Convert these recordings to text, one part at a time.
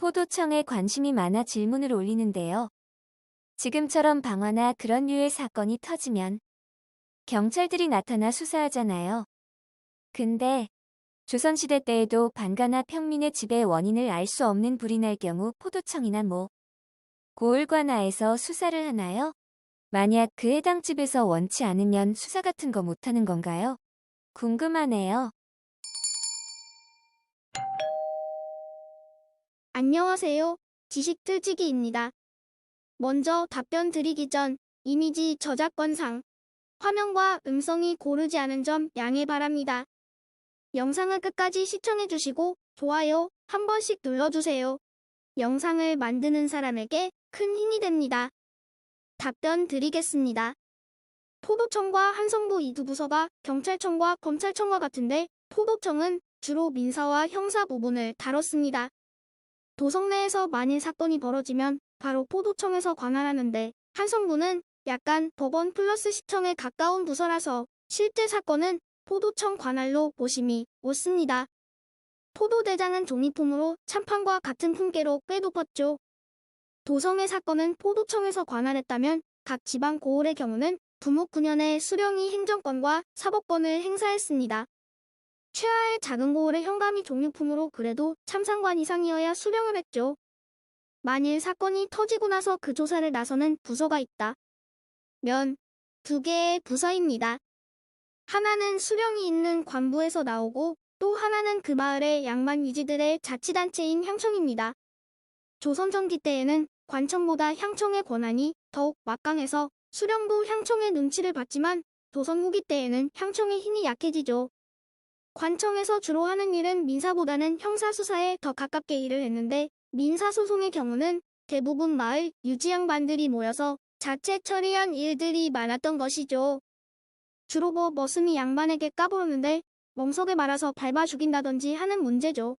포도청에 관심이 많아 질문을 올리는데요. 지금처럼 방화나 그런 류의 사건이 터지면 경찰들이 나타나 수사하잖아요. 근데 조선시대 때에도 반가나 평민의 지배 원인을 알 수 없는 불이 날 경우 포도청이나 고을관아에서 수사를 하나요? 만약 그 해당 집에서 원치 않으면 수사 같은 거 못하는 건가요? 궁금하네요. 안녕하세요. 지식틀치기입니다. 먼저 답변 드리기 전 이미지 저작권상 화면과 음성이 고르지 않은 점 양해 바랍니다. 영상을 끝까지 시청해주시고 좋아요 한 번씩 눌러주세요. 영상을 만드는 사람에게 큰 힘이 됩니다. 답변 드리겠습니다. 포도청과 한성부 이 두 부서가 경찰청과 검찰청과 같은데 포도청은 주로 민사와 형사 부분을 다뤘습니다. 도성 내에서 만일 사건이 벌어지면 바로 포도청에서 관할하는데 한성부는 약간 법원 플러스 시청에 가까운 부서라서 실제 사건은 포도청 관할로 보심이 옳습니다. 포도대장은 종이품으로 참판과 같은 품계로 꽤 높았죠. 도성의 사건은 포도청에서 관할했다면 각 지방 고을의 경우는 부목 9년에 수령이 행정권과 사법권을 행사했습니다. 최하의 작은 고을의 현감이 종류품으로 그래도 참상관 이상이어야 수령을 했죠. 만일 사건이 터지고 나서 그 조사를 나서는 부서가 있다 면 두 개의 부서입니다. 하나는 수령이 있는 관부에서 나오고 또 하나는 그 마을의 양반 위지들의 자치단체인 향청입니다. 조선 전기 때에는 관청보다 향청의 권한이 더욱 막강해서 수령도 향청의 눈치를 봤지만 조선 후기 때에는 향청의 힘이 약해지죠. 관청에서 주로 하는 일은 민사보다는 형사수사에 더 가깝게 일을 했는데 민사소송의 경우는 대부분 마을 유지양반들이 모여서 자체 처리한 일들이 많았던 것이죠. 주로 머슴이 양반에게 까부르는데 멍석에 말아서 밟아 죽인다든지 하는 문제죠.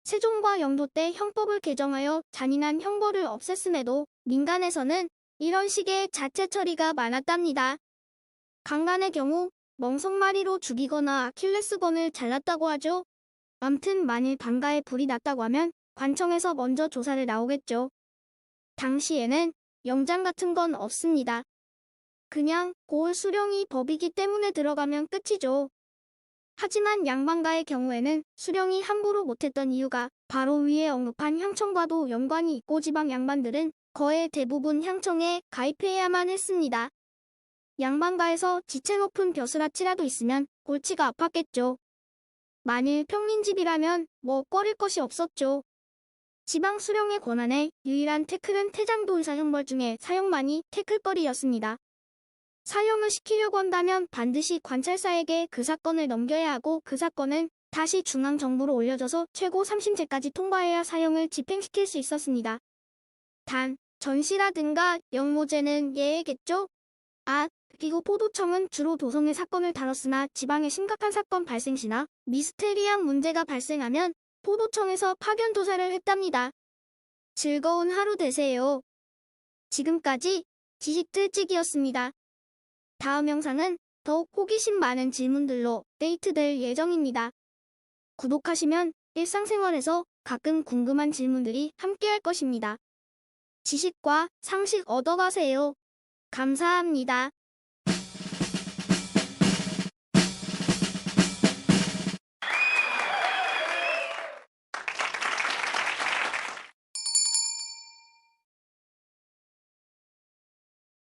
세종과 영도 때 형법을 개정하여 잔인한 형벌을 없앴음에도 민간에서는 이런 식의 자체 처리가 많았답니다. 강간의 경우 멍석마리로 죽이거나 아킬레스건을 잘랐다고 하죠. 암튼 만일 방가에 불이 났다고 하면 관청에서 먼저 조사를 나오겠죠. 당시에는 영장 같은 건 없습니다. 그냥 고을 수령이 법이기 때문에 들어가면 끝이죠. 하지만 양반가의 경우에는 수령이 함부로 못했던 이유가 바로 위에 언급한 향청과도 연관이 있고 지방 양반들은 거의 대부분 향청에 가입해야만 했습니다. 양반가에서 지체 높은 벼슬아치라도 있으면 골치가 아팠겠죠. 만일 평민집이라면 꺼릴 것이 없었죠. 지방 수령의 권한의 유일한 태클은 태장도의사 형벌 중에 사형만이 태클거리였습니다. 사형을 시키려고 한다면 반드시 관찰사에게 그 사건을 넘겨야 하고 그 사건은 다시 중앙정부로 올려져서 최고 3심제까지 통과해야 사형을 집행시킬 수 있었습니다. 단, 전시라든가 영모제는 예외겠죠? 그리고 포도청은 주로 도성의 사건을 다뤘으나 지방에 심각한 사건 발생 시나 미스테리한 문제가 발생하면 포도청에서 파견 조사를 했답니다. 즐거운 하루 되세요. 지금까지 지식들찍이었습니다. 다음 영상은 더욱 호기심 많은 질문들로 업데이트될 예정입니다. 구독하시면 일상생활에서 가끔 궁금한 질문들이 함께할 것입니다. 지식과 상식 얻어가세요. 감사합니다.